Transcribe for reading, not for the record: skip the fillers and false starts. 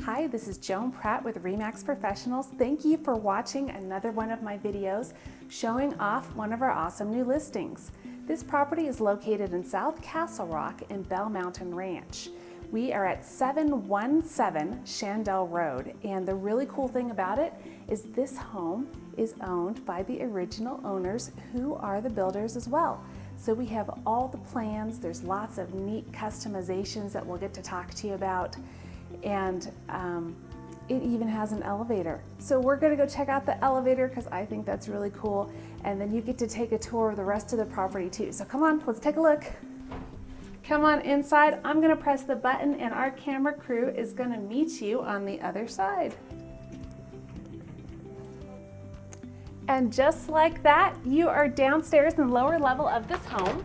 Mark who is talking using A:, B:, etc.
A: Hi, this is Joan Pratt with Remax Professionals. Thank you for watching another one of my videos showing off one of our awesome new listings. This property is located in South Castle Rock in Bell Mountain Ranch. We are at 717 Chandelle Road, and the really cool thing about it is this home is owned by the original owners who are the builders as well. So we have all the plans, there's lots of neat customizations that we'll get to talk to you about, and it even has an elevator. So we're gonna go check out the elevator because I think that's really cool, and then you get to take a tour of the rest of the property too. So come on, let's take a look. Come on inside. I'm gonna press the button and our camera crew is gonna meet you on the other side. And just like that, you are downstairs in the lower level of this home.